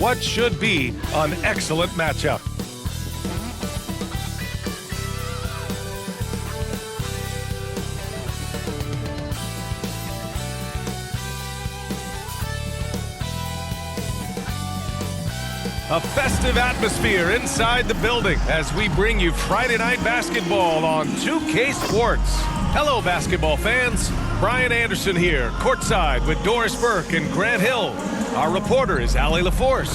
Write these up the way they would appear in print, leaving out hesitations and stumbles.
what should be an excellent matchup. A festive atmosphere inside the building as we bring you Friday Night Basketball on 2K Sports. Hello, basketball fans. Brian Anderson here, courtside with Doris Burke and Grant Hill. Our reporter is Allie LaForce.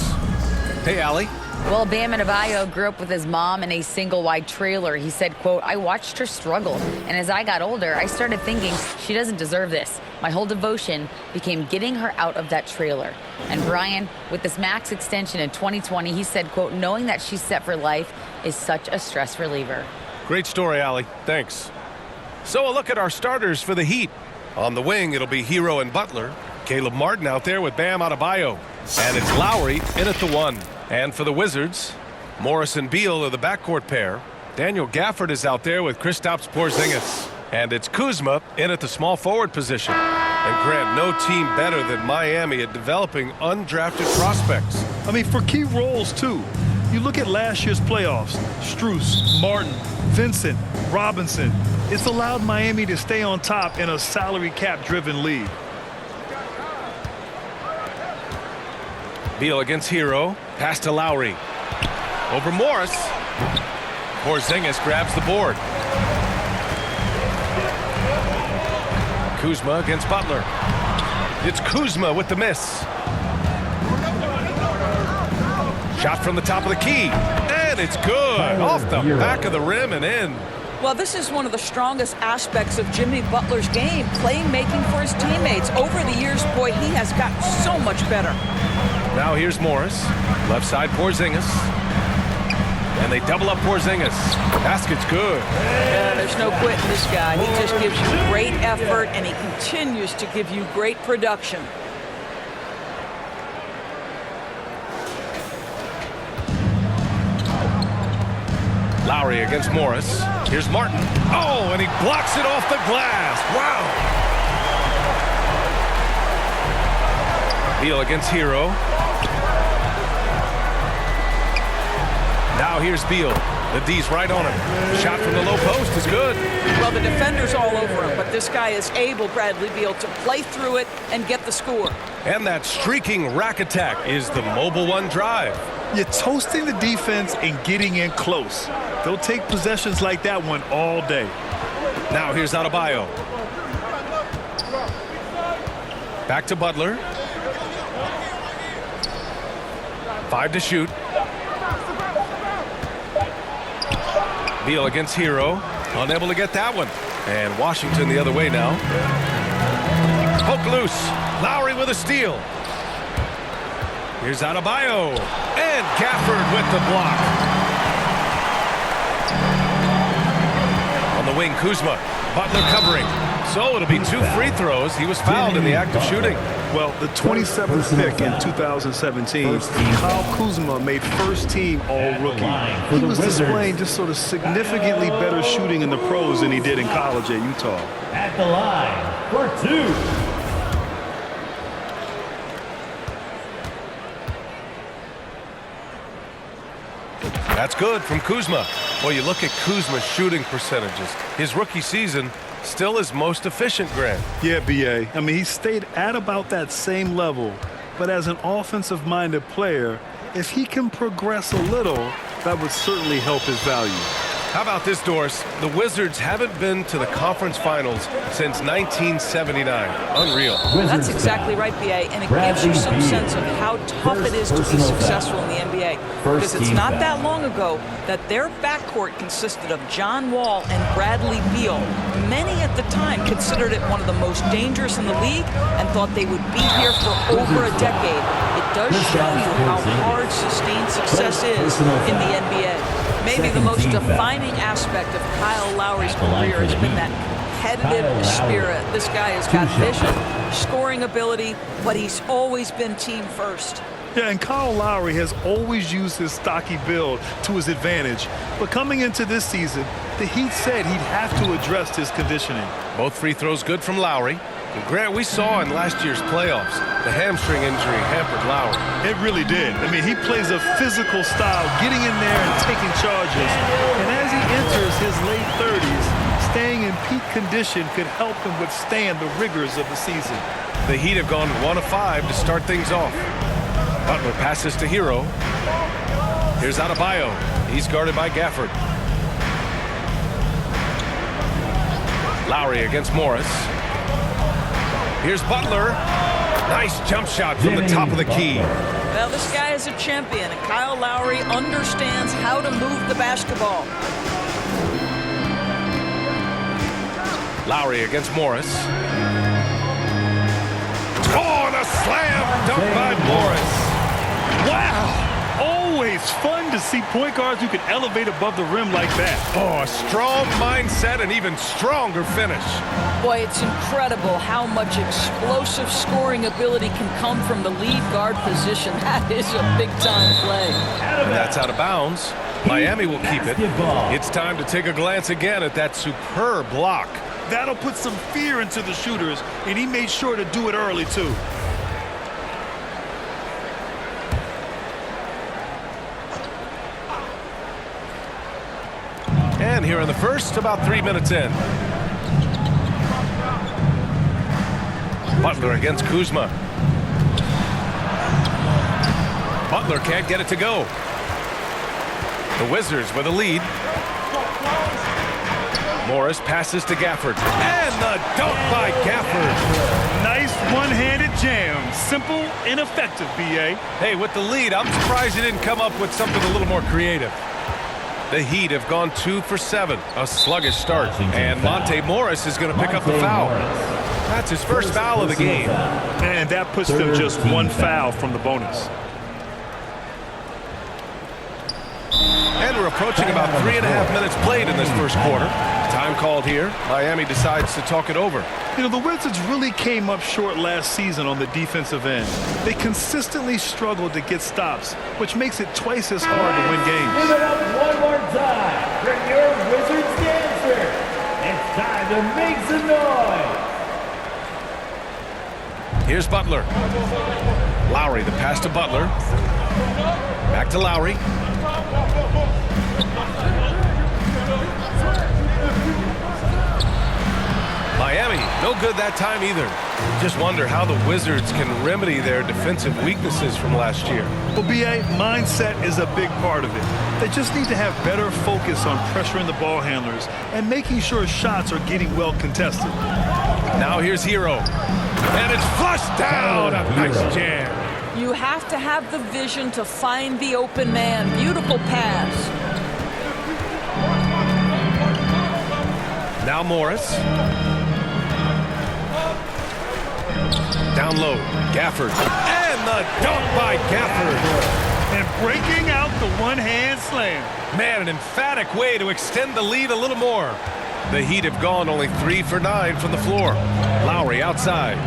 Hey, Allie. Well, Bam Adebayo grew up with his mom in a single-wide trailer. He said, quote, "I watched her struggle, and as I got older, I started thinking she doesn't deserve this. My whole devotion became getting her out of that trailer." And Brian, with this max extension in 2020, he said, quote, "Knowing that she's set for life is such a stress reliever." Great story, Allie. Thanks. So a look at our starters for the Heat. On the wing, it'll be Hero and Butler. Caleb Martin out there with Bam Adebayo. And it's Lowry in at the 1. And for the Wizards, Morris and Beal are the backcourt pair. Daniel Gafford is out there with Kristaps Porzingis. And it's Kuzma in at the small forward position. And Grant, no team better than Miami at developing undrafted prospects. I mean, for key roles, too. You look at last year's playoffs, Strus, Martin, Vincent, Robinson. It's allowed Miami to stay on top in a salary cap-driven league. Beal against Hero. Pass to Lowry. Over Morris. Porzingis grabs the board. Kuzma against Butler. It's Kuzma with the miss. Shot from the top of the key. And it's good. Off the back of the rim and in. Well, this is one of the strongest aspects of Jimmy Butler's game, playmaking for his teammates. Over the years, boy, he has gotten so much better. Now here's Morris. Left side Porzingis. And they double up Porzingis. Basket's good. Yeah, there's no quitting this guy. He just gives you great effort, and he continues to give you great production. Lowry against Morris. Here's Martin. Oh, and he blocks it off the glass. Wow. Beal against Hero. Now here's Beal. The D's right on him. Shot from the low post is good. Well, the defender's all over him, but this guy is able, Bradley Beal, to play through it and get the score. And that streaking rack attack is the Mobile One drive. You're toasting the defense and getting in close. They'll take possessions like that one all day. Now here's Adebayo. Back to Butler. 5 to shoot. Beal against Hero. Unable to get that one. And Washington the other way now. Poke loose. Lowry with a steal. Here's Adebayo. And Gafford with the block. On the wing, Kuzma. Butler covering. So it'll be 2 free throws. He was fouled in the act of shooting. Well, the 27th pick in 2017, Kyle Kuzma made first-team All-Rookie. He was displaying just sort of significantly better shooting in the pros than he did in college at Utah. At the line for 2. That's good from Kuzma. Well, you look at Kuzma's shooting percentages. His rookie season still his most efficient, Grant. Yeah, B.A. I mean, he stayed at about that same level. But as an offensive-minded player, if he can progress a little, that would certainly help his value. How about this, Doris? The Wizards haven't been to the conference finals since 1979. Unreal. That's exactly right, B.A., and it gives you some sense of how tough it is to be successful in the NBA. Because it's not that long ago that their backcourt consisted of John Wall and Bradley Beal. Many at the time considered it one of the most dangerous in the league and thought they would be here for over a decade. It does show you how hard sustained success is in the NBA. Maybe the most defining aspect of Kyle Lowry's career has been that competitive spirit. This guy has got vision, scoring ability, but he's always been team first. Yeah, and Kyle Lowry has always used his stocky build to his advantage. But coming into this season, the Heat said he'd have to address his conditioning. Both free throws good from Lowry. And Grant, we saw in last year's playoffs, the hamstring injury hampered Lowry. It really did. I mean, he plays a physical style, getting in there and taking charges. And as he enters his late 30s, staying in peak condition could help him withstand the rigors of the season. The Heat have gone 1 of 5 to start things off. Butler passes to Hero. Here's Adebayo. He's guarded by Gafford. Lowry against Morris. Here's Butler. Nice jump shot from the top of the key. Well, this guy is a champion, and Kyle Lowry understands how to move the basketball. Lowry against Morris. Oh, and a slam dunk by Morris. Wow! Always fun to see point guards who can elevate above the rim like that. Oh, a strong mindset and even stronger finish. Boy, it's incredible how much explosive scoring ability can come from the lead guard position. That is a big-time play. And that's out of bounds. Miami will keep it. It's time to take a glance again at that superb block. That'll put some fear into the shooters, and he made sure to do it early, too. And here in the first, about 3 minutes in. Butler against Kuzma. Butler can't get it to go. The Wizards with a lead. Morris passes to Gafford. And the dunk by Gafford. Nice one-handed jam. Simple and effective, B.A. Hey, with the lead, I'm surprised he didn't come up with something a little more creative. The Heat have gone 2 for 7. A sluggish start. And Monte Morris is going to pick up the foul. That's his first foul of the game. And that puts them just one foul from the bonus. And we're approaching about 3.5 minutes played in this first quarter. Time called here. Miami decides to talk it over. You know, the Wizards really came up short last season on the defensive end. They consistently struggled to get stops, which makes it twice as hard to win games. Give it up one more time for your Wizards dancer. It's time to make some noise. Here's Butler. Lowry, the pass to Butler. Back to Lowry. Miami, no good that time either. Just wonder how the Wizards can remedy their defensive weaknesses from last year. Well, B.A., mindset is a big part of it. They just need to have better focus on pressuring the ball handlers and making sure shots are getting well contested. Now here's Hero. And it's flushed down. A nice jam. You have to have the vision to find the open man. Beautiful pass. Now Morris. Down low, Gafford. And the dunk by Gafford. And breaking out the one-hand slam. Man, an emphatic way to extend the lead a little more. The Heat have gone only 3 for 9 from the floor. Lowry outside.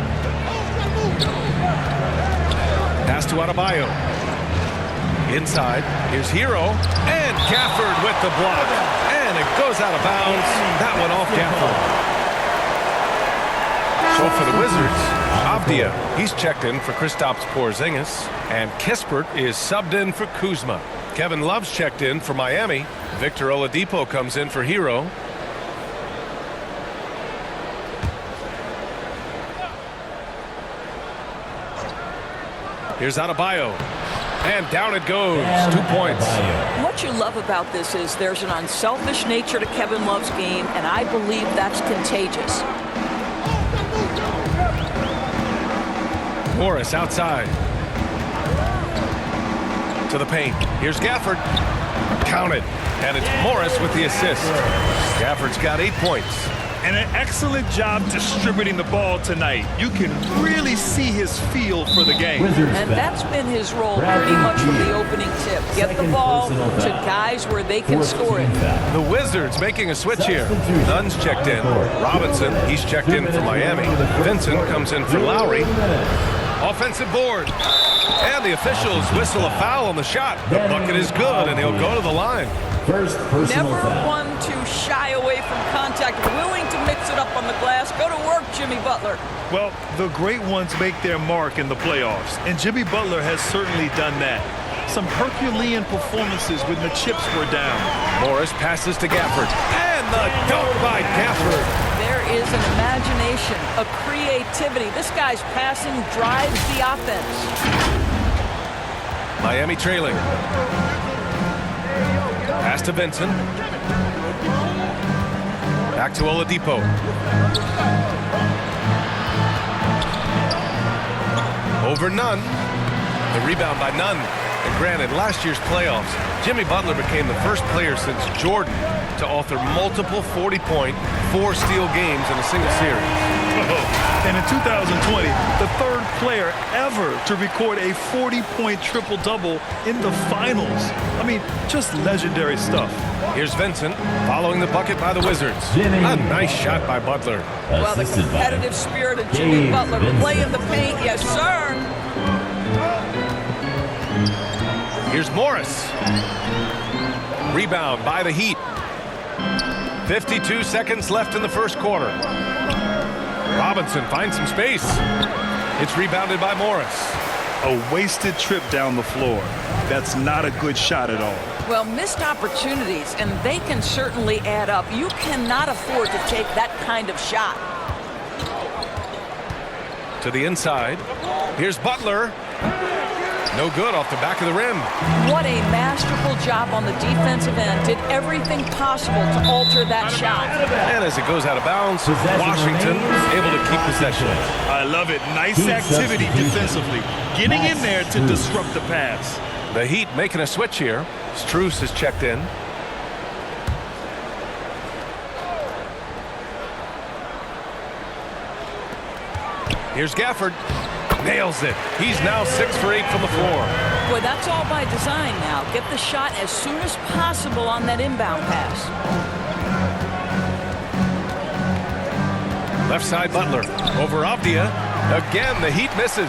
Pass to Adebayo. Inside, here's Hero. And Gafford with the block. And it goes out of bounds. That one off Gafford. So for the Wizards, Avdia, he's checked in for Kristaps Porzingis, and Kispert is subbed in for Kuzma. Kevin Love's checked in for Miami. Victor Oladipo comes in for Hero. Here's Adebayo. And down it goes. 2 points. What you love about this is there's an unselfish nature to Kevin Love's game, and I believe that's contagious. Morris outside. To the paint. Here's Gafford. Counted. And it's Morris with the assist. Gafford's got 8 points. And an excellent job distributing the ball tonight. You can really see his feel for the game. And that's been his role pretty much from the opening tip. Get the ball to guys where they can score it. The Wizards making a switch here. Nunn's checked in. Robinson, he's checked in for Miami. Vincent comes in for Lowry. Offensive board. And the officials whistle a foul on the shot. The bucket is good, and he'll go to the line. First personal Never foul. one to shy away from contact, willing to mix it up on the glass. Go to work, Jimmy Butler. Well, the great ones make their mark in the playoffs, and Jimmy Butler has certainly done that. Some Herculean performances when the chips were down. Morris passes to Gafford. And the dunk by Gafford. There is an imagination, a creativity. This guy's passing drives the offense. Miami trailing. Pass to Vincent. Back to Oladipo. Over Nunn. The rebound by Nunn. And granted, last year's playoffs, Jimmy Butler became the first player since Jordan to author multiple 40-point, 4-steal games in a single series. And in 2020, the third player ever to record a 40-point triple-double in the finals. I mean, just legendary stuff. Here's Vincent following the bucket by the Wizards. Jimmy. A nice shot by Butler. Well, the Assisted by competitive spirit of Jimmy Gabe Butler, Vincent. play in the paint, yes, sir. Here's Morris. Rebound by the Heat. 52 seconds left in the first quarter. Robinson finds some space. It's rebounded by Morris. A wasted trip down the floor. That's not a good shot at all. Well, missed opportunities, and they can certainly add up. You cannot afford to take that kind of shot. To the inside. Here's Butler. No good off the back of the rim. What a masterful job on the defensive end. Did everything possible to alter that shot. And as it goes out of bounds, Possession Washington remains. able to keep possession. I love it. Nice Heat activity substitution. defensively. Getting in there to Two. disrupt the pass. The Heat making a switch here. Strus is checked in. Here's Gafford. Nails it. He's now 6 for 8 from the floor. Boy, that's all by design now. Get the shot as soon as possible on that inbound pass. Left side Butler. Over Avdia. Again, the Heat misses.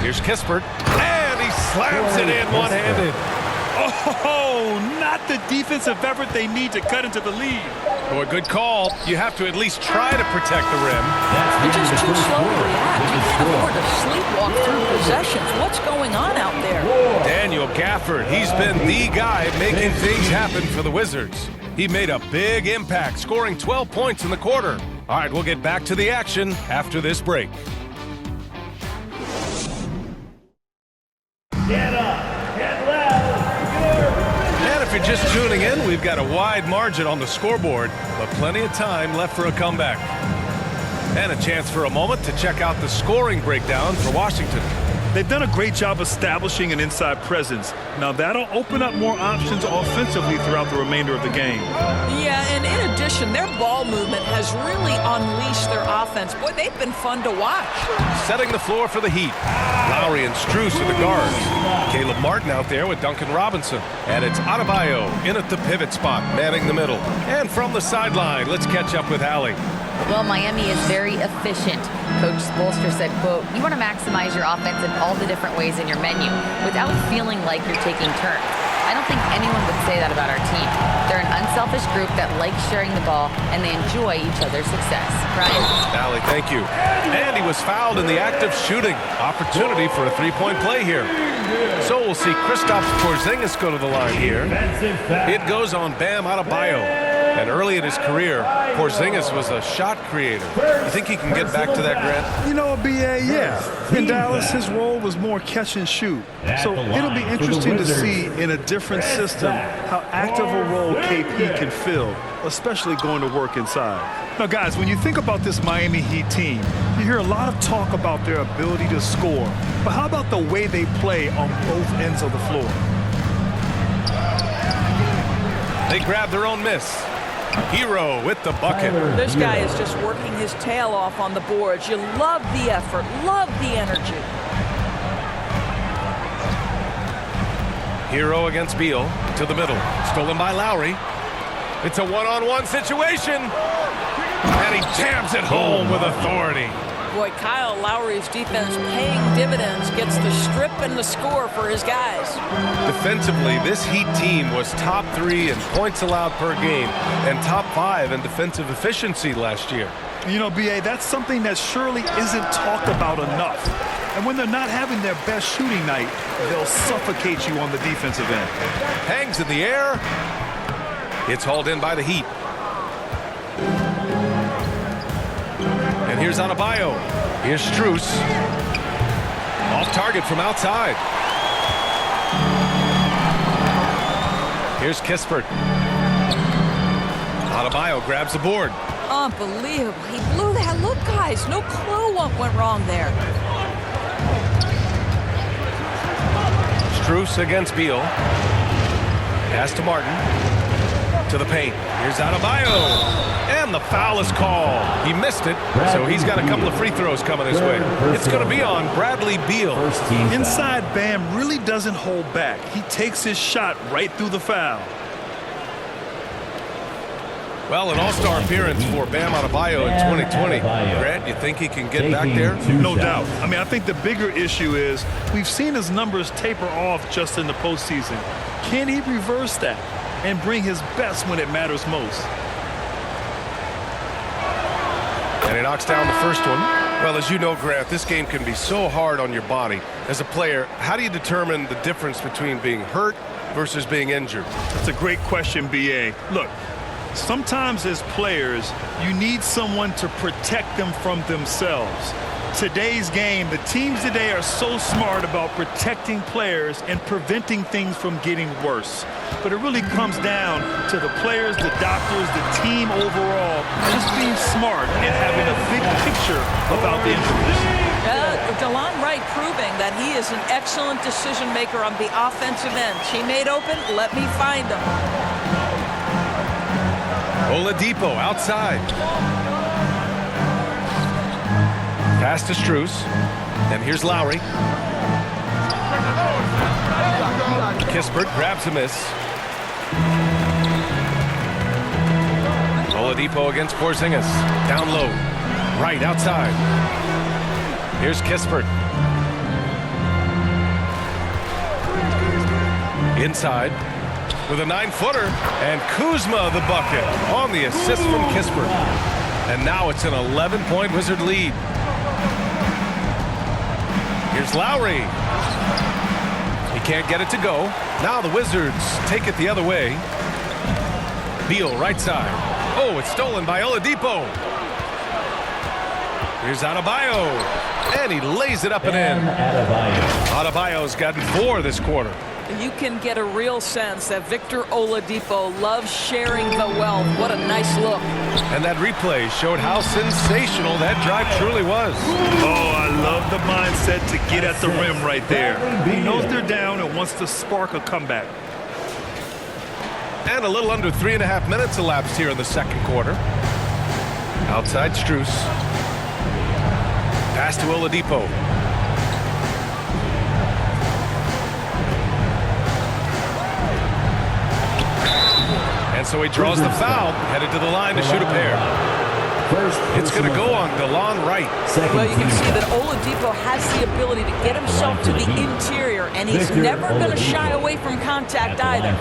Here's Kispert. And he slams it in one-handed. Oh, not the defensive effort they need to cut into the lead. Oh, a good call. You have to at least try to protect the rim. You're just too slow to react. You can't afford to sleepwalk through possessions. What's going on out there? Daniel Gafford, he's been the guy making things happen for the Wizards. He made a big impact, scoring 12 points in the quarter. All right, we'll get back to the action after this break. Get up, get loud, And if you're just tuning in, we've got a wide margin on the scoreboard, but plenty of time left for a comeback. And a chance for a moment to check out the scoring breakdown for Washington. They've done a great job establishing an inside presence. Now that'll open up more options offensively throughout the remainder of the game. Yeah, and in addition, their ball movement has really unleashed their offense. Boy, they've been fun to watch. Setting the floor for the Heat. Lowry and Strus are the guards. Caleb Martin out there with Duncan Robinson. And it's Adebayo in at the pivot spot, manning the middle. And from the sideline, let's catch up with Allie. Well, Miami is very efficient. Coach Spoelstra said, quote, "You want to maximize your offense in all the different ways in your menu without feeling like you're taking turns." I don't think anyone would say that about our team. They're an unselfish group that likes sharing the ball, and they enjoy each other's success. Ryan? Allie, thank you. And he was fouled in the act of shooting. Opportunity for a three-point play here. So we'll see Kristaps Porzingis go to the line here. defensive foul. It goes on Bam Adebayo. And early in his career, Porzingis was a shot creator. You think he can get back to that, Grant? You know, BA, yeah. In Dallas, his role was more catch and shoot. So it'll be interesting to see in a different system how active a role KP can fill, especially going to work inside. Now, guys, when you think about this Miami Heat team, you hear a lot of talk about their ability to score. But how about the way they play on both ends of the floor? They grab their own miss. Hero with the bucket. This guy is just working his tail off on the boards. You love the effort, love the energy. Hero against Beal to the middle. Stolen by Lowry. It's a one-on-one situation. And he jams it home with authority. Boy, Kyle Lowry's defense paying dividends, gets the strip and the score for his guys. Defensively, this Heat team was top 3 in points allowed per game and top 5 in defensive efficiency last year. You know, B.A., that's something that surely isn't talked about enough. And when they're not having their best shooting night, they'll suffocate you on the defensive end. Hangs in the air. It's hauled in by the Heat. And here's Adebayo. Here's Strus. Off target from outside. Here's Kispert. Adebayo grabs the board. Unbelievable. He blew that. Look, guys, no clue what went wrong there. Strus against Beal. Pass to Martin. To the paint. Here's Adebayo. And the foul is called. He missed it, so he's got a couple of free throws coming his way. It's going to be on Bradley Beal. Inside, Bam really doesn't hold back. He takes his shot right through the foul. Well, an all-star appearance for Bam Adebayo in 2020. Grant, you think he can get back there? No doubt. I mean, I think the bigger issue is we've seen his numbers taper off just in the postseason. Can he reverse that and bring his best when it matters most? And he knocks down the first one. Well, as you know, Grant, this game can be so hard on your body. As a player, how do you determine the difference between being hurt versus being injured? That's a great question, B.A. Look, sometimes as players, you need someone to protect them from themselves. Today's game, the teams today are so smart about protecting players and preventing things from getting worse. But it really comes down to the players, the doctors, the team overall, just being smart and having a big picture about the injuries. DeLon Wright proving that he is an excellent decision maker on the offensive end. Teammate open, let me find him. Oladipo outside. Pass to Strus. And here's Lowry. Kispert grabs a miss. Oladipo against Porzingis. Down low. Right outside. Here's Kispert. Inside with a 9-footer. And Kuzma the bucket on the assist from Kispert. And now it's an 11-point Wizard lead. Here's Lowry. He can't get it to go. Now the Wizards take it the other way. Beal right side. Oh, it's stolen by Oladipo. Here's Adebayo. And he lays it up and in. Adebayo's gotten 4 this quarter. You can get a real sense that Victor Oladipo loves sharing the wealth. What a nice look. And that replay showed how sensational that drive truly was. Oh, I love the mindset to get at the rim right there. He knows they're down and wants to spark a comeback. And a little under 3.5 minutes elapsed here in the second quarter. Outside Strus. Pass to Oladipo. And so he draws the foul, headed to the line to shoot a pair. It's going to go on DeLon Wright. Well, you can see that Oladipo has the ability to get himself to the interior, and he's never going to shy away from contact either.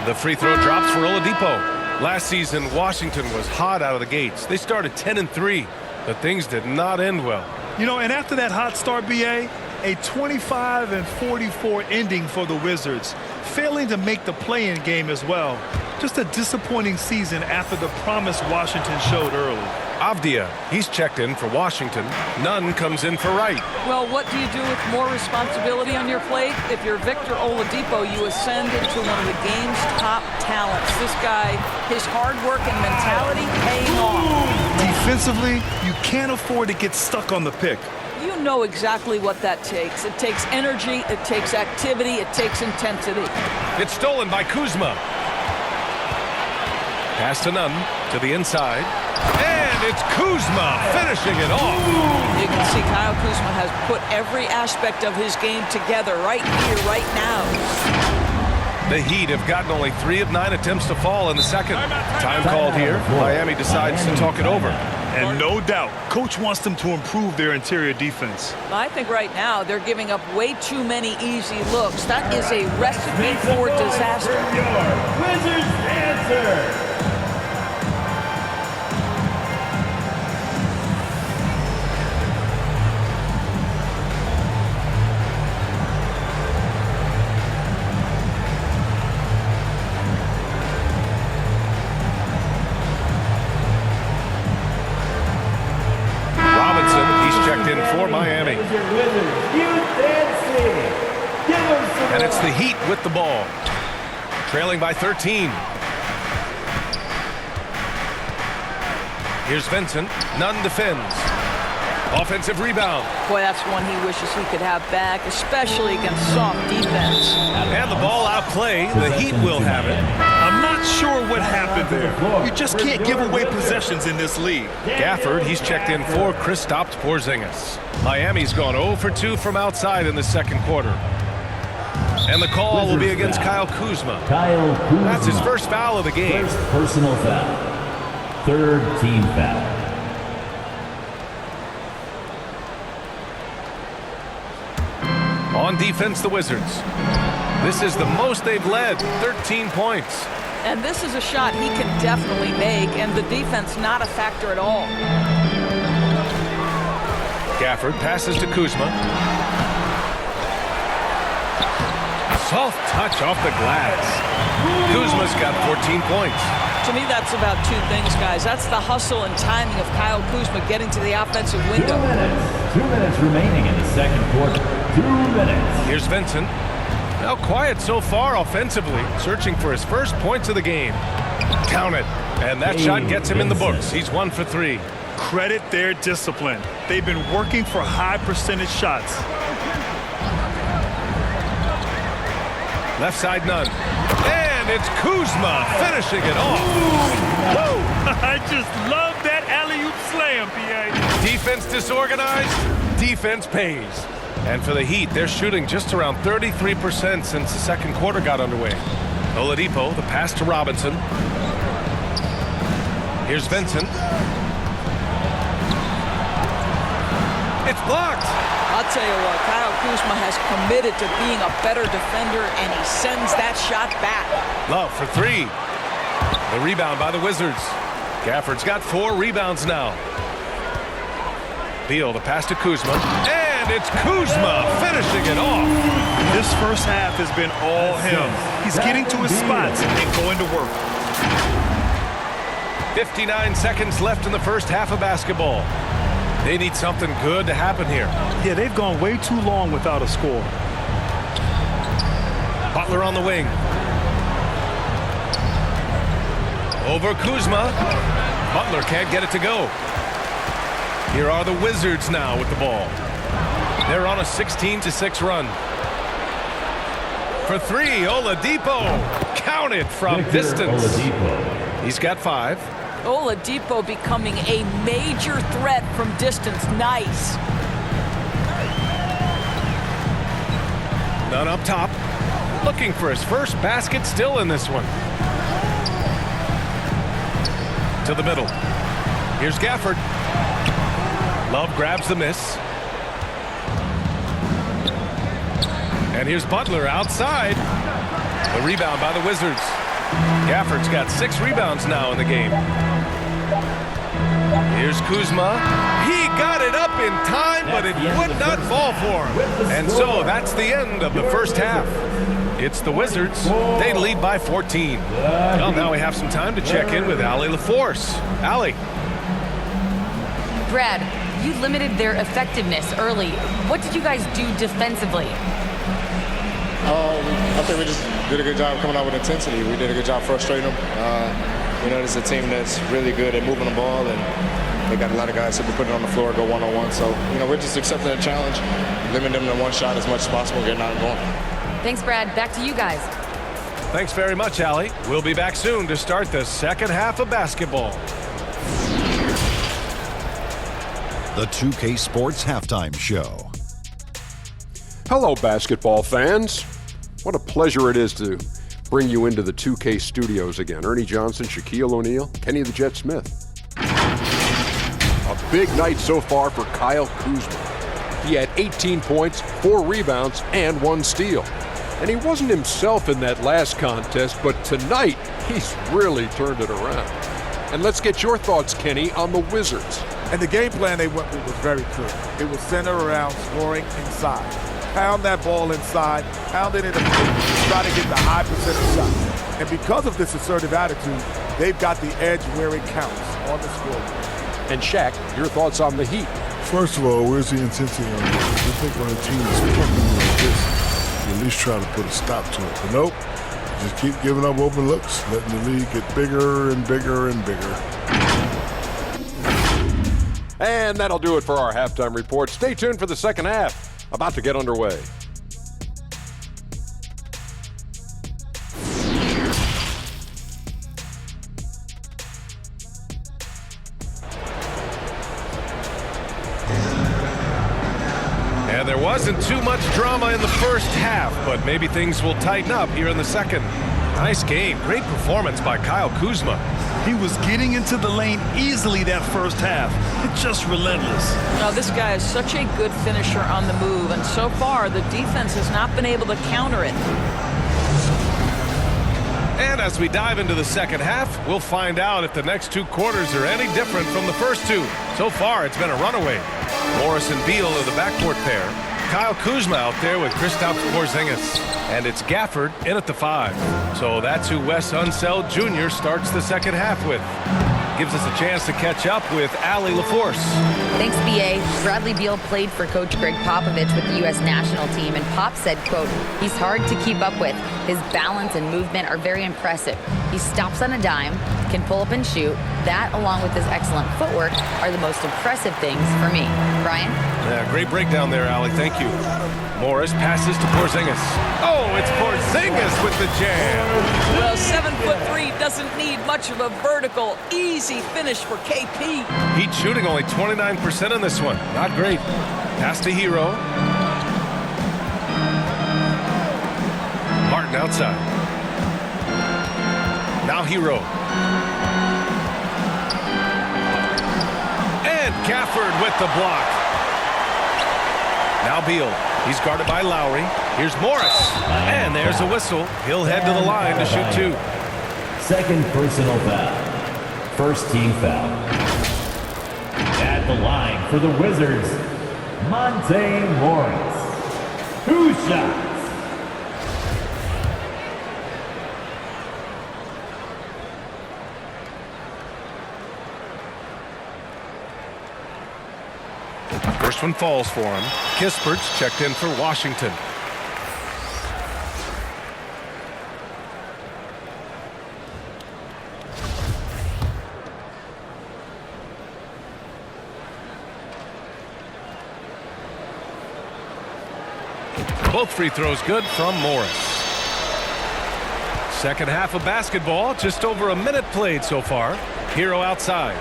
The free throw drops for Oladipo. Last season, Washington was hot out of the gates. They started 10-3, but things did not end well. You know, and after that hot start, B.A., a 25-44 ending for the Wizards, failing to make the play-in game as well. Just a disappointing season after the promise Washington showed early. Avdia, he's checked in for Washington. Nunn comes in for Wright. Well, what do you do with more responsibility on your plate? If you're Victor Oladipo, you ascend into one of the game's top talents. This guy, his hard work and mentality paying off. Defensively, you can't afford to get stuck on the pick. You know exactly what that takes. It takes energy, it takes activity, it takes intensity. It's stolen by Kuzma. Pass to Nunn to the inside. And it's Kuzma finishing it off. You can see Kyle Kuzma has put every aspect of his game together right here, right now. The Heat have gotten only 3 of 9 attempts to fall in the second. Time called here. Miami decides to talk it over. And no doubt, coach wants them to improve their interior defense. I think right now they're giving up way too many easy looks. That is a recipe for disaster. Your Wizards answer. For Miami. And it's the Heat with the ball. Trailing by 13. Here's Vincent. Nunn defends. Offensive rebound. Boy, that's one he wishes he could have back, especially against soft defense. And the ball outplay. The Heat will have it. I'm not sure what happened there. You just can't give away possessions in this league. Gafford, he's checked in for Kristaps Porzingis. Miami's gone 0 for 2 from outside in the second quarter. And the call will be against Kyle Kuzma. That's his first foul of the game. First personal foul. Third team foul. On defense, the Wizards. This is the most they've led, 13 points. And this is a shot he can definitely make, and the defense not a factor at all. Gafford passes to Kuzma. Soft touch off the glass. Kuzma's got 14 points. To me, that's about two things, guys. That's the hustle and timing of Kyle Kuzma getting to the offensive window. 2 minutes remaining in the second quarter. 2 minutes. Here's Vincent. Now quiet so far offensively, searching for his first points of the game. Count it. And that shot gets him in the books. He's 1 for 3. Credit their discipline. They've been working for high percentage shots. Left side, Nunn. And it's Kuzma finishing it off. Woo! I just love that alley-oop slam, PA. Defense disorganized, defense pays. And for the Heat, they're shooting just around 33% since the second quarter got underway. Oladipo, the pass to Robinson. Here's Vincent. It's blocked. I'll tell you what, Kyle Kuzma has committed to being a better defender, and he sends that shot back. Love for 3. The rebound by the Wizards. Gafford's got 4 rebounds now. Beal, the pass to Kuzma. And it's Kuzma finishing it off. This first half has been all him. He's getting to his spots and going to work. 59 seconds left in the first half of basketball. They need something good to happen here. Yeah, they've gone way too long without a score. Butler on the wing. Over Kuzma. Butler can't get it to go. Here are the Wizards now with the ball. They're on a 16-6 run. For 3, Oladipo. Count it from distance. Oladipo. He's got 5. Oladipo becoming a major threat from distance. Nice. Nunn up top. Looking for his first basket still in this one. To the middle. Here's Gafford. Love grabs the miss. And here's Butler outside. The rebound by the Wizards. Gafford's got 6 rebounds now in the game. Here's Kuzma. He got it up in time, but it would not fall for him. And so that's the end of the first half. It's the Wizards. They lead by 14. Well, now we have some time to check in with Allie LaForce. Allie. Brad, you limited their effectiveness early. What did you guys do defensively? I think we just did a good job coming out with intensity. We did a good job frustrating them. You know, this is a team that's really good at moving the ball, and they got a lot of guys who can put it on the floor, go one-on-one. So, you know, we're just accepting the challenge, limiting them to one shot as much as possible, getting out and going. Thanks, Brad. Back to you guys. Thanks very much, Allie. We'll be back soon to start the second half of basketball. the 2K Sports Halftime Show. Hello, basketball fans. What a pleasure it is to bring you into the 2K studios again. Ernie Johnson, Shaquille O'Neal, Kenny the Jet Smith. A big night so far for Kyle Kuzma. He had 18 points, 4 rebounds, and 1 steal. And he wasn't himself in that last contest, but tonight, he's really turned it around. And let's get your thoughts, Kenny, on the Wizards. And the game plan they went with was very clear. It was centered around scoring inside. Pound that ball inside, pound it in the paint, try to get the high percentage shots. And because of this assertive attitude, they've got the edge where it counts on the scoreboard. And Shaq, your thoughts on the Heat? First of all, where's the intensity on this? You think when a team is pumping like this, you at least try to put a stop to it. But nope, just keep giving up open looks, letting the league get bigger and bigger and bigger. And that'll do it for our halftime report. Stay tuned for the second half. About to get underway. And there wasn't too much drama in the first half, but maybe things will tighten up here in the second. Nice game. Great performance by Kyle Kuzma. He was getting into the lane easily that first half. It's just relentless. Now, this guy is such a good finisher on the move, and so far the defense has not been able to counter it. And as we dive into the second half, we'll find out if the next 2 quarters are any different from the first 2. So far, it's been a runaway. Morris and Beal are the backcourt pair. Kyle Kuzma out there with Kristaps Porzingis. And it's Gafford in at the 5. So that's who Wes Unseld Jr. starts the second half with. Gives us a chance to catch up with Allie LaForce. Thanks, B.A. Bradley Beal played for Coach Greg Popovich with the U.S. national team, and Pop said, quote, he's hard to keep up with. His balance and movement are very impressive. He stops on a dime, can pull up and shoot. That, along with his excellent footwork, are the most impressive things for me. Brian? Yeah, great breakdown there, Allie. Thank you. Morris passes to Porzingis. Oh, it's Porzingis with the jam. Well, 7'3" doesn't need much of a vertical, easy finish for KP. Heat shooting only 29% in this one. Not great. Pass to Hero. Martin outside. Now Hero. And Gafford with the block. Now Beal. He's guarded by Lowry. Here's Morris. And there's a whistle. He'll head to the line to shoot 2. Second personal foul. First team foul. At the line for the Wizards, Monte Morris. 2 shots. First one falls for him. Kispert's checked in for Washington. Both free throws good from Morris. Second half of basketball, just over a minute played so far. Hero outside.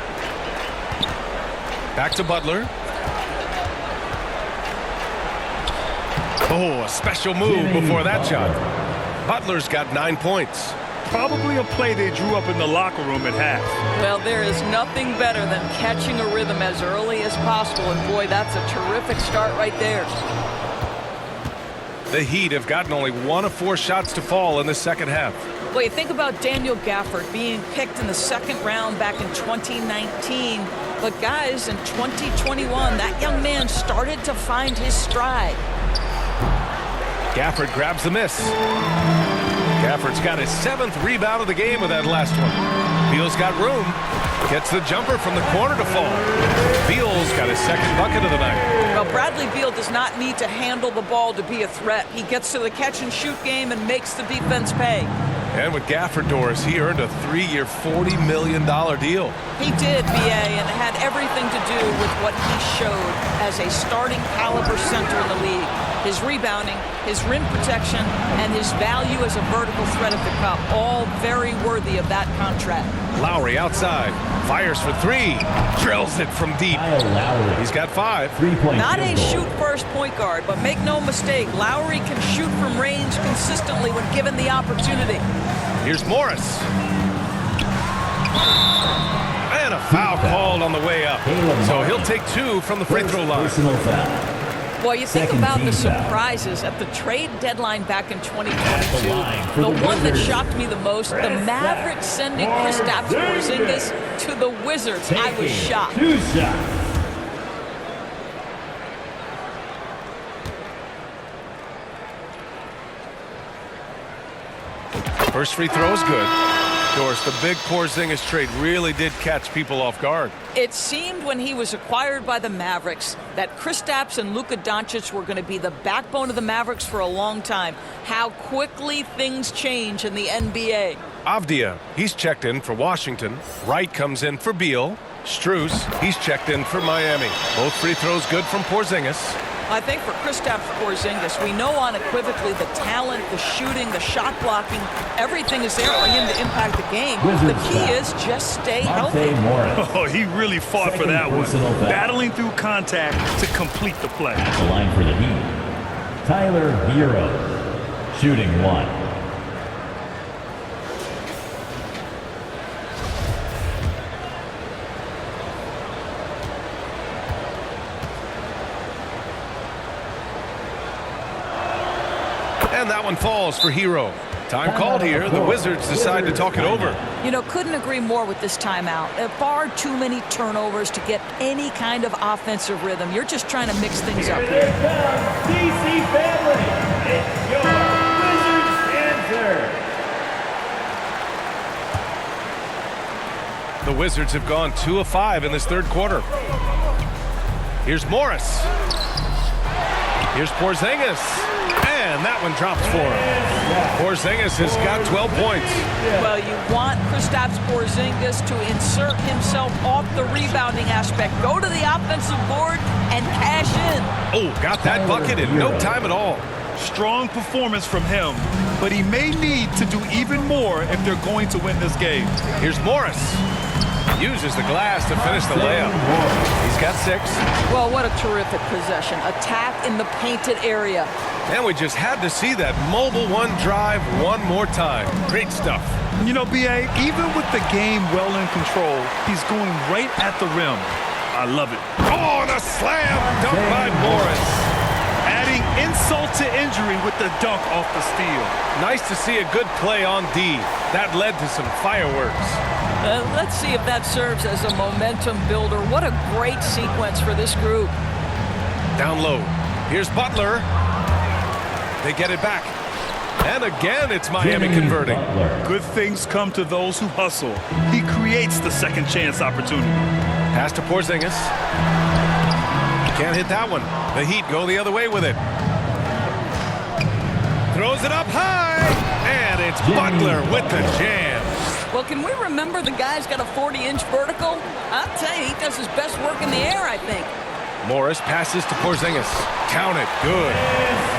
Back to Butler. Oh, a special move before that shot. Butler's got 9 points. Probably a play they drew up in the locker room at half. Well, there is nothing better than catching a rhythm as early as possible, and boy, that's a terrific start right there. The Heat have gotten only 1 of 4 shots to fall in the second half. Well, you think about Daniel Gafford being picked in the second round back in 2019. But guys, in 2021, that young man started to find his stride. Gafford grabs the miss. Gafford's got his 7th rebound of the game with that last one. Beal's got room. Gets the jumper from the corner to fall. Beal's got his 2nd bucket of the night. Well, Bradley Beal does not need to handle the ball to be a threat. He gets to the catch-and-shoot game and makes the defense pay. And with Gafford, Doris, he earned a 3-year, $40 million deal. He did, B.A., and it had everything to do with what he showed as a starting caliber center in the league. His rebounding, his rim protection, and his value as a vertical threat at the cup, all very worthy of that contract. Lowry outside, fires for 3, drills it from deep. He's got 5. Not a shoot-first point guard, but make no mistake, Lowry can shoot from range consistently when given the opportunity. Here's Morris. And a foul called on the way up. So he'll take 2 from the free throw line. Well, you think about the surprises at the trade deadline back in 2022. The one that shocked me the most, the Mavericks sending Kristaps Porzingis to the Wizards. I was shocked. First free throw is good. Doris, the big Porzingis trade really did catch people off guard. It seemed when he was acquired by the Mavericks that Kristaps and Luka Doncic were going to be the backbone of the Mavericks for a long time. How quickly things change in the NBA. Avdia, he's checked in for Washington. Wright comes in for Beal. Strus, he's checked in for Miami. Both free throws good from Porzingis. I think for Kristaps Porzingis, we know unequivocally the talent, the shooting, the shot blocking, everything is there for him to impact the game. The key is just stay healthy. Oh, he really fought for that one. Battling through contact to complete the play. At the line for the Heat, Tyler Hero, shooting 1. And that one falls for Hero. Time called here. The Wizards decide to talk it over. You know, couldn't agree more with this timeout. Far too many turnovers to get any kind of offensive rhythm. You're just trying to mix things up Here here. comes DC family. It's your Wizards answer. The Wizards have gone 2 of 5 in this third quarter. Here's Morris. Here's Porzingis. And that one drops for him. Porzingis has got 12 points. Well, you want Kristaps Porzingis to insert himself off the rebounding aspect, go to the offensive board, and cash in. Oh, got that bucket in no time at all. Strong performance from him, but he may need to do even more if they're going to win this game. Here's Morris. Uses the glass to finish the layup. He's got 6. Well, what a terrific possession. Attack in the painted area. And we just had to see that mobile one drive one more time. Great stuff. You know, B.A., even with the game well in control, he's going right at the rim. I love it. Oh, and a slam dunk by Morris. Adding insult to injury with the dunk off the steal. Nice to see a good play on D. That led to some fireworks. Let's see if that serves as a momentum builder. What a great sequence for this group. Down low. Here's Butler. They get it back. And again, it's Miami converting. Good things come to those who hustle. He creates the second chance opportunity. Pass to Porzingis. Can't hit that one. The Heat go the other way with it. Throws it up high. And it's Butler with the jam. Well, can we remember the guy's got a 40-inch vertical? I'll tell you, he does his best work in the air, I think. Morris passes to Porzingis. Count it. Good.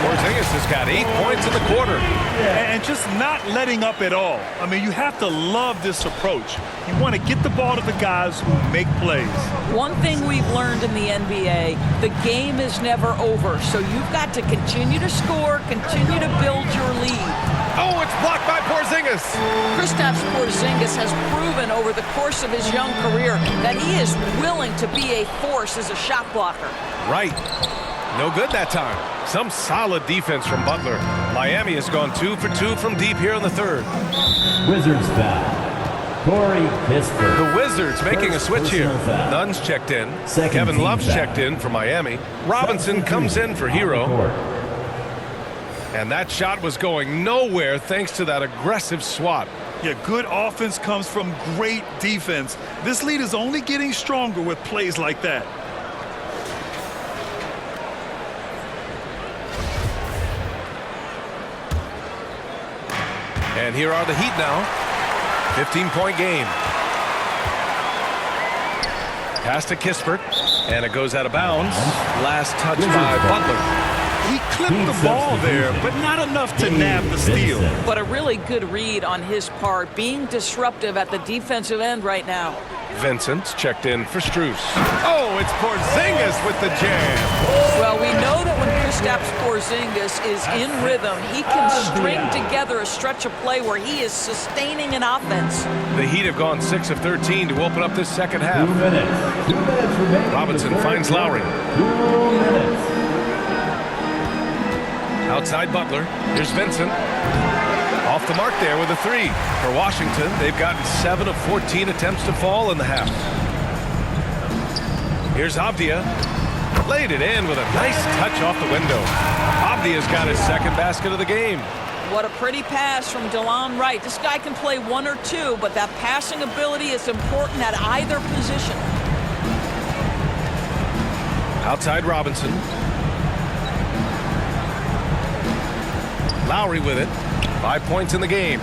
Porzingis has got 8 points in the quarter. And just not letting up at all. I mean, you have to love this approach. You want to get the ball to the guys who make plays. One thing we've learned in the NBA, the game is never over. So you've got to continue to score, continue to build your lead. Oh, it's blocked by Porzingis. Kristaps Porzingis has proven over the course of his young career that he is willing to be a force as a shot blocker. Right. No good that time. Some solid defense from Butler. Miami has gone 2 for 2 from deep here in the third. Wizards foul. Corey Kispert. The Wizards making a switch here. Nunn's checked in. Kevin Love's checked in for Miami. Robinson comes in for Hero. And that shot was going nowhere thanks to that aggressive swat. Yeah, good offense comes from great defense. This lead is only getting stronger with plays like that. And here are the Heat now. 15-point game. Pass to Kispert, and it goes out of bounds. Last touch by Butler. He clipped the ball there, but not enough to nab the steal. But a really good read on his part, being disruptive at the defensive end right now. Vincent's checked in for Strus. Oh, it's Porzingis with the jam. Well, we know that when Kristaps Porzingis is in rhythm, he can string together a stretch of play where he is sustaining an offense. The Heat have gone 6 of 13 to open up this second half. 2 minutes. 2 minutes remaining. Robinson finds Lowry. 2 minutes. Outside Butler. Here's Vincent. Off the mark there with a 3. For Washington, they've gotten 7 of 14 attempts to fall in the half. Here's Avdia. Laid it in with a nice touch off the window. Avdia's got his second basket of the game. What a pretty pass from DeLon Wright. This guy can play 1 or 2, but that passing ability is important at either position. Outside Robinson. Lowry with it. 5 points in the game.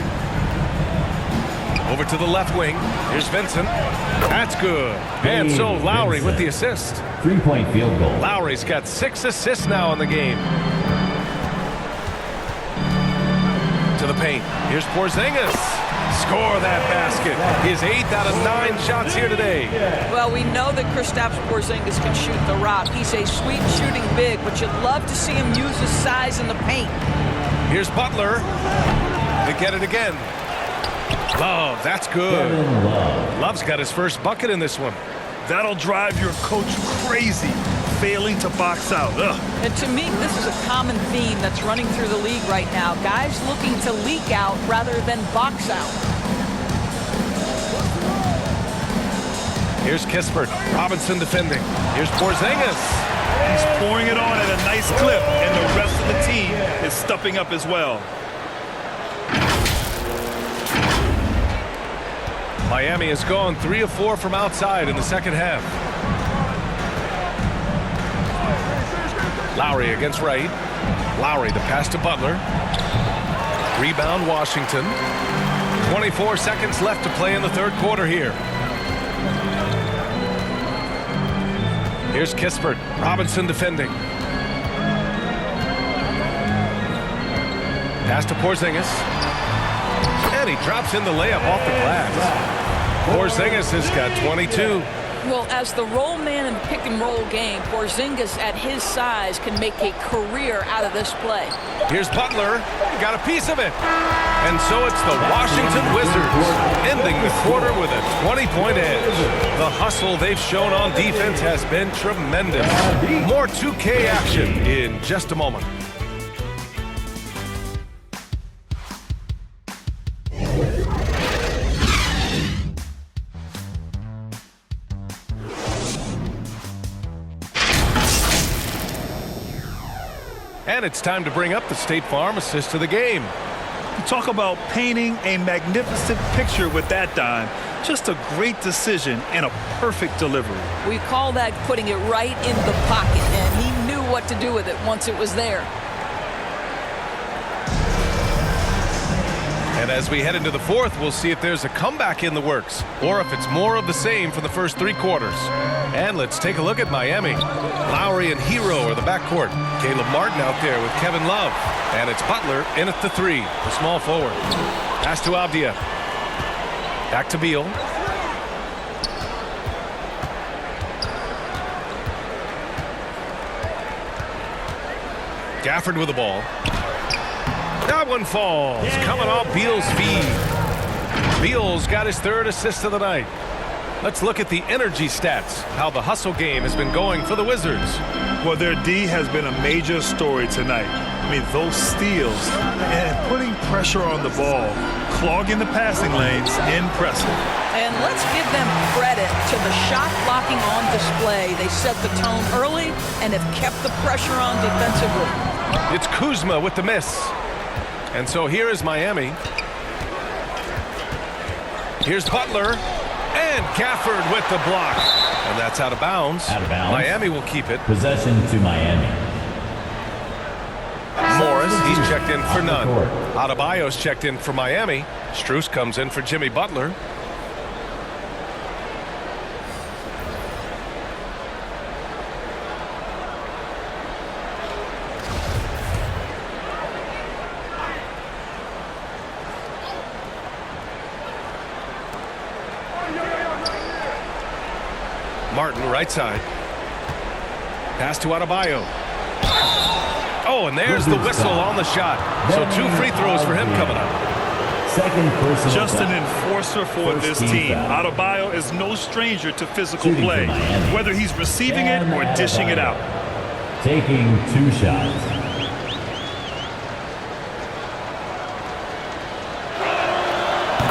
Over to the left wing. Here's Vincent. That's good. And so Lowry with the assist. 3-point field goal. Lowry's got 6 assists now in the game. To the paint. Here's Porzingis. Score that basket. His 8th out of 9 shots here today. Well, we know that Kristaps Porzingis can shoot the rock. He's a sweet shooting big, but you'd love to see him use his size in the paint. Here's Butler. They get it again. Love, that's good. Love's got his first bucket in this one. That'll drive your coach crazy, failing to box out. Ugh. And to me, this is a common theme that's running through the league right now. Guys looking to leak out rather than box out. Here's Kispert. Robinson defending. Here's Porzingis. He's pouring it on at a nice clip, and the rest of the team is stepping up as well. Miami has gone 3 of 4 from outside in the second half. Lowry against Wright. Lowry, the pass to Butler. Rebound Washington. 24 seconds left to play in the third quarter here. Here's Kispert. Robinson defending. Pass to Porzingis. And he drops in the layup off the glass. Porzingis has got 22. Well, as the roll man in the pick and roll game, Porzingis at his size can make a career out of this play. Here's Butler. He got a piece of it. And so it's the Washington Wizards ending the quarter with a 20-point edge. The hustle they've shown on defense has been tremendous. More 2K action in just a moment. And it's time to bring up the State Farm assist to the game. You talk about painting a magnificent picture with that dime. Just a great decision and a perfect delivery. We call that putting it right in the pocket, and he knew what to do with it once it was there. And as we head into the fourth, we'll see if there's a comeback in the works or if it's more of the same for the first 3 quarters. And let's take a look at Miami. Lowry and Hero are the backcourt. Caleb Martin out there with Kevin Love. And it's Butler in at the 3, the small forward. Pass to Avdia. Back to Beal. Gafford with the ball. That one falls. Coming off Beal's feed. Beal's got his 3rd assist of the night. Let's look at the energy stats, how the hustle game has been going for the Wizards. Well, their D has been a major story tonight. I mean, those steals and putting pressure on the ball, clogging the passing lanes, impressive. And let's give them credit to the shot blocking on display. They set the tone early and have kept the pressure on defensively. It's Kuzma with the miss. And so here is Miami. Here's Butler. And Gafford with the block. And that's out of bounds. Out of bounds. Miami will keep it. Possession to Miami. Morris, he's checked checked in for none. Adebayo's checked in for Miami. Strus comes in for Jimmy Butler. Martin, right side. Pass to Adebayo. Oh, and there's the whistle on the shot. So 2 free throws for him coming up. Just an enforcer for this team. Adebayo is no stranger to physical play, whether he's receiving it or dishing it out. Taking 2 shots.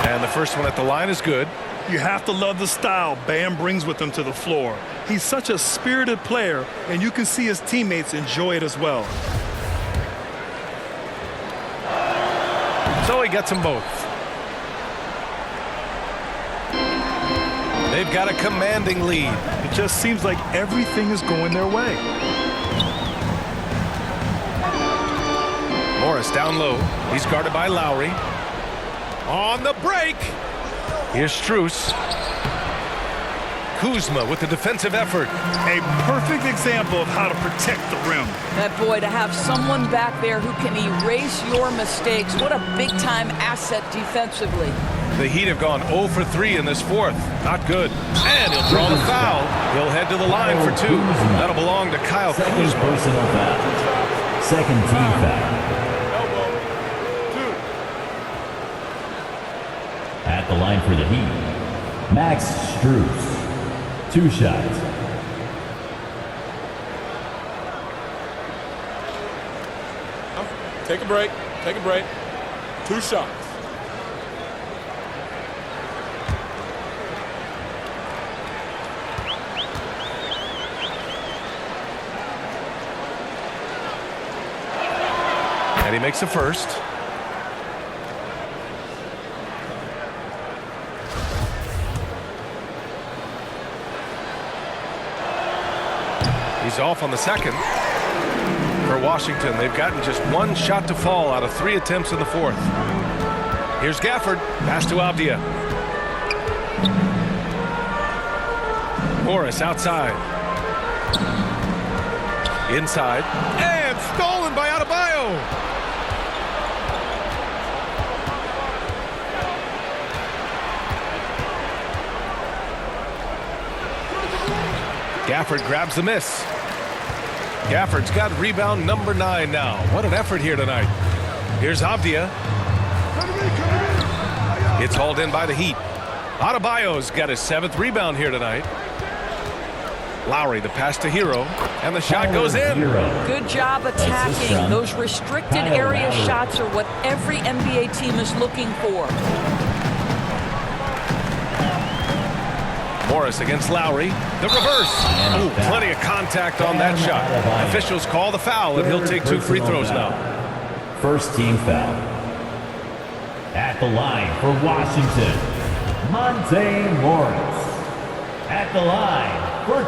And the first one at the line is good. You have to love the style Bam brings with him to the floor. He's such a spirited player, and you can see his teammates enjoy it as well. So he gets them both. They've got a commanding lead. It just seems like everything is going their way. Morris down low. He's guarded by Lowry. On the break. Here's Strus. Kuzma with the defensive effort. A perfect example of how to protect the rim. That boy, to have someone back there who can erase your mistakes, what a big-time asset defensively. The Heat have gone 0 for 3 in this fourth. Not good. And he'll draw the foul. He'll head to the line for 2. That'll belong to Kyle Kuzma. Personal foul. Second team foul. At the line for the Heat, Max Strus. 2 shots. Take a break. Take a break. 2 shots. And he makes a first. He's off on the second. For Washington, they've gotten just 1 shot to fall out of 3 attempts in the fourth. Here's Gafford. Pass to Avdia. Morris outside. Inside. And stolen by Adebayo. Gafford grabs the miss. Gafford's got rebound number 9 now. What an effort here tonight. Here's Avdia. It's hauled in by the Heat. Adebayo's got his 7th rebound here tonight. Lowry, the pass to Hero, and the shot goes in. Good job attacking. Those restricted area shots are what every NBA team is looking for. Morris against Lowry. The reverse. Ooh, plenty of contact on that shot. Officials call the foul, and he'll take 2 free throws now. First team foul. At the line for Washington, Monte Morris. At the line for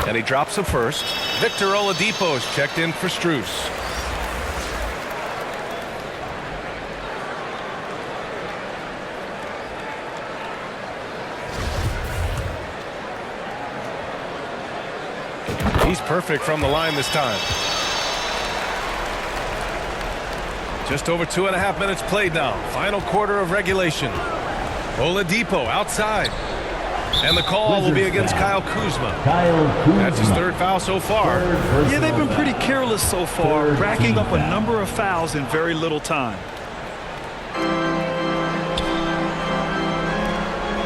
2. And he drops a first. Victor Oladipo's checked in for Strus. He's perfect from the line this time. Just over 2.5 minutes played now. Final quarter of regulation. Oladipo outside. And the call will be against Kyle Kuzma. That's his 3rd foul so far. Yeah, they've been pretty careless so far, racking up a number of fouls in very little time.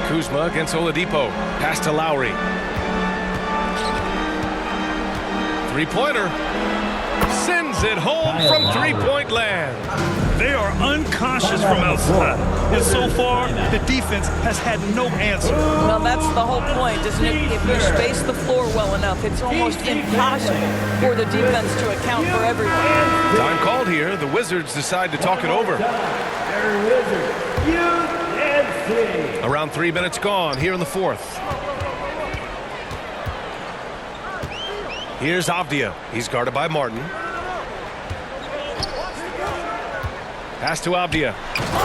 Kuzma against Oladipo. Pass to Lowry. 3-pointer. Sends it home from 3-point land. They are unconscious from outside. And so far, the defense has had no answer. Well, that's the whole point, isn't it? If you space the floor well enough, it's almost impossible for the defense to account for everyone. Time called here. The Wizards decide to talk it over. Around 3 minutes gone here in the fourth. Here's Avdia. He's guarded by Martin. Pass to Avdia.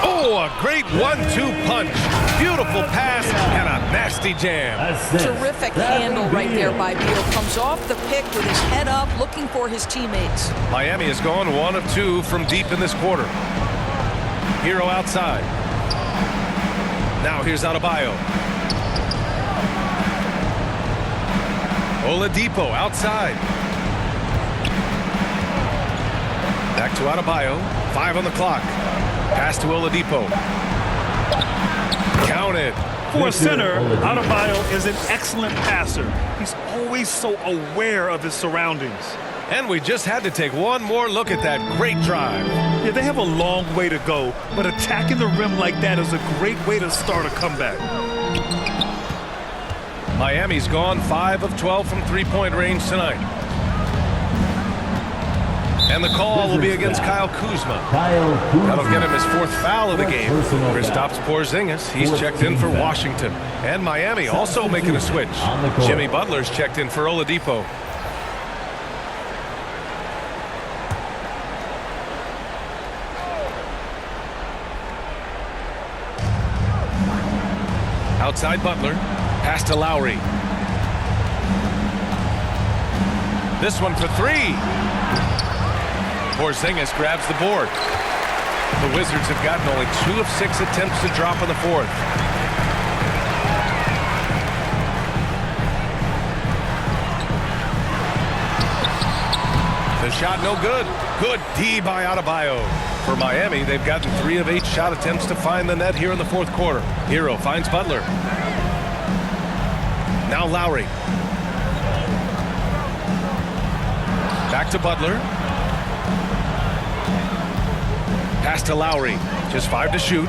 Oh, a great 1-2 punch. Beautiful pass and a nasty jam. Terrific handle right there by Beal. Comes off the pick with his head up, looking for his teammates. Miami has gone 1 of 2 from deep in this quarter. Hero outside. Now here's Adebayo. Oladipo outside. Back to Adebayo. 5 on the clock. Pass to Oladipo. Counted. For a center, Adebayo is an excellent passer. He's always so aware of his surroundings. And we just had to take one more look at that great drive. Yeah, they have a long way to go, but attacking the rim like that is a great way to start a comeback. Miami's gone 5 of 12 from three-point range tonight. And the call will be against Kyle Kuzma. That'll get him his 4th foul of the game. Kristaps Porzingis, he's checked in for Washington. And Miami also making a switch. Jimmy Butler's checked in for Oladipo. Outside Butler. Pass to Lowry. This one for 3. Porzingis grabs the board. The Wizards have gotten only 2 of 6 attempts to drop in the 4th. The shot no good. Good D by Adebayo. For Miami, they've gotten 3 of 8 shot attempts to find the net here in the 4th quarter. Hero finds Butler. Now Lowry. Back to Butler. Pass to Lowry. Just 5 to shoot.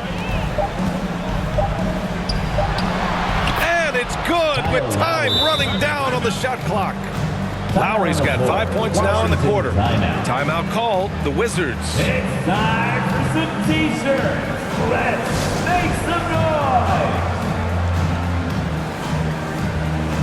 And it's good with time running down on the shot clock. Lowry's got 5 points now in the quarter. Timeout called. The Wizards. It's time for some t-shirts. Let's make some noise.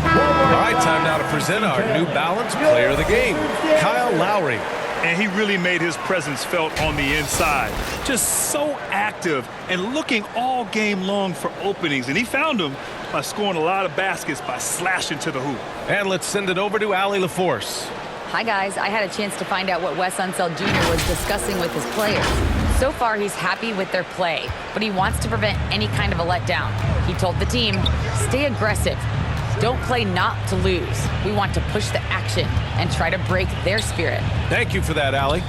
All right, time now to present our New Balance Player of the Game, Kyle Lowry. And he really made his presence felt on the inside. Just so active and looking all game long for openings. And he found them by scoring a lot of baskets by slashing to the hoop. And let's send it over to Allie LaForce. Hi, guys. I had a chance to find out what Wes Unseld Jr. was discussing with his players. So far, he's happy with their play, but he wants to prevent any kind of a letdown. He told the team, stay aggressive. Don't play not to lose. We want to push the action and try to break their spirit. Thank you for that, Allie.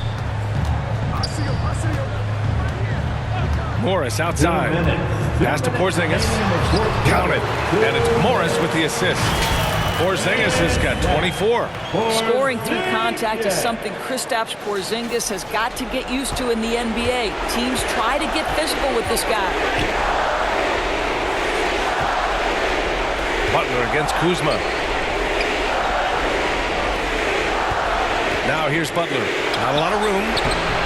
Morris outside. Pass to Porzingis. Counted. And it's Morris with the assist. Porzingis has got 24. Scoring through contact is something Kristaps Porzingis has got to get used to in the NBA. Teams try to get physical with this guy. Butler against Kuzma. Now here's Butler. Not a lot of room.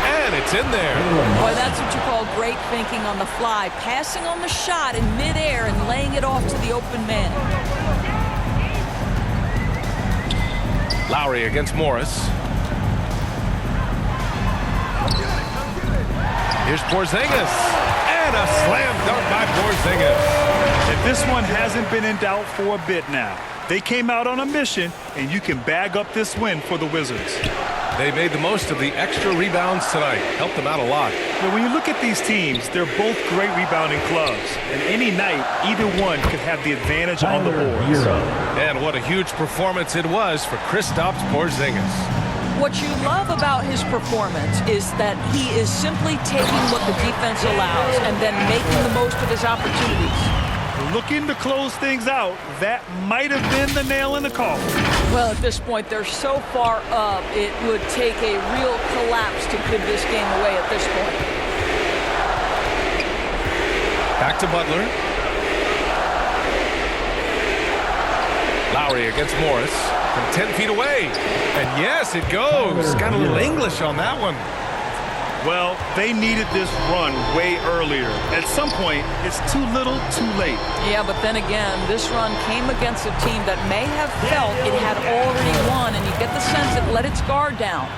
And it's in there. Boy, that's what you call great thinking on the fly. Passing on the shot in midair and laying it off to the open man. Lowry against Morris. Here's Porzingis. And a slam dunk by Porzingis. And this one hasn't been in doubt for a bit now. They came out on a mission, and you can bag up this win for the Wizards. They made the most of the extra rebounds tonight. Helped them out a lot. But when you look at these teams, they're both great rebounding clubs. And any night, either one could have the advantage on the boards. And what a huge performance it was for Kristaps Porzingis. What you love about his performance is that he is simply taking what the defense allows and then making the most of his opportunities. Looking to close things out, that might have been the nail in the coffin. Well, at this point, they're so far up, it would take a real collapse to give this game away at this point. Back to Butler. Lowry against Morris from 10 feet away. And yes, it goes. Got a little English on that one. Well, they needed this run way earlier. At some point, it's too little, too late. Yeah, but then again, this run came against a team that may have felt it had already won, and you get the sense it let its guard down.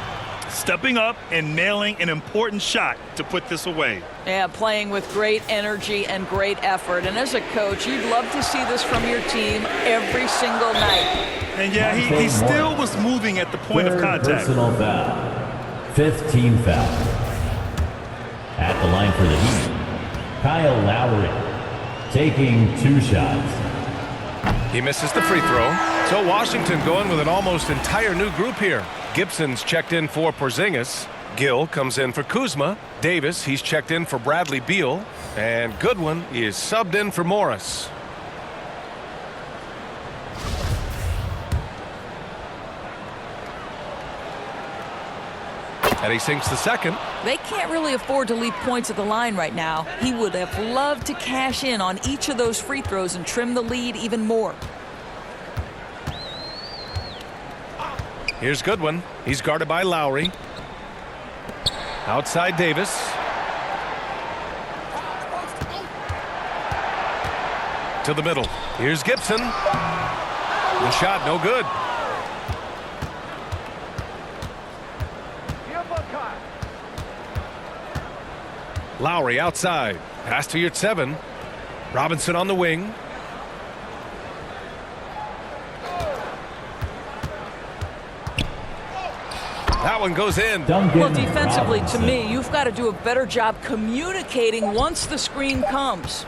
Stepping up and nailing an important shot to put this away. Yeah, playing with great energy and great effort. And as a coach, you'd love to see this from your team every single night. And yeah, he still was moving at the point of contact. Personal foul. 5th team foul. At the line for the Heat, Kyle Lowry taking 2 shots. He misses the free throw. So Washington going with an almost entire new group here. Gibson's checked in for Porzingis. Gill comes in for Kuzma. Davis, he's checked in for Bradley Beal. And Goodwin is subbed in for Morris. And he sinks the second. They can't really afford to leave points at the line right now. He would have loved to cash in on each of those free throws and trim the lead even more. Here's Goodwin. He's guarded by Lowry. Outside Davis. To the middle. Here's Gibson. The shot no good. Lowry outside. Pass to Yurtseven. Robinson on the wing. That one goes in. Well, defensively, to me, you've got to do a better job communicating once the screen comes.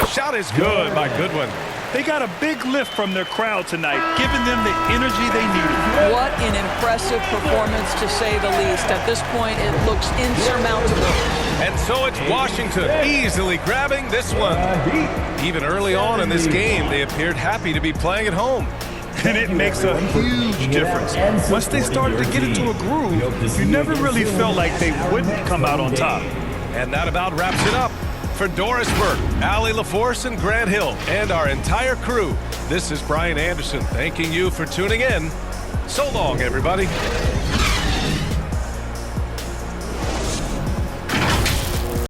Shot is good by Goodwin. They got a big lift from their crowd tonight, giving them the energy they needed. What an impressive performance, to say the least. At this point, it looks insurmountable. And so it's Washington easily grabbing this one. Even early on in this game, they appeared happy to be playing at home. And it makes a huge difference. Once they started to get into a groove, you never really felt like they wouldn't come out on top. And that about wraps it up. For Doris Burke, Allie LaForce, and Grant Hill, and our entire crew, this is Brian Anderson thanking you for tuning in. So long, everybody.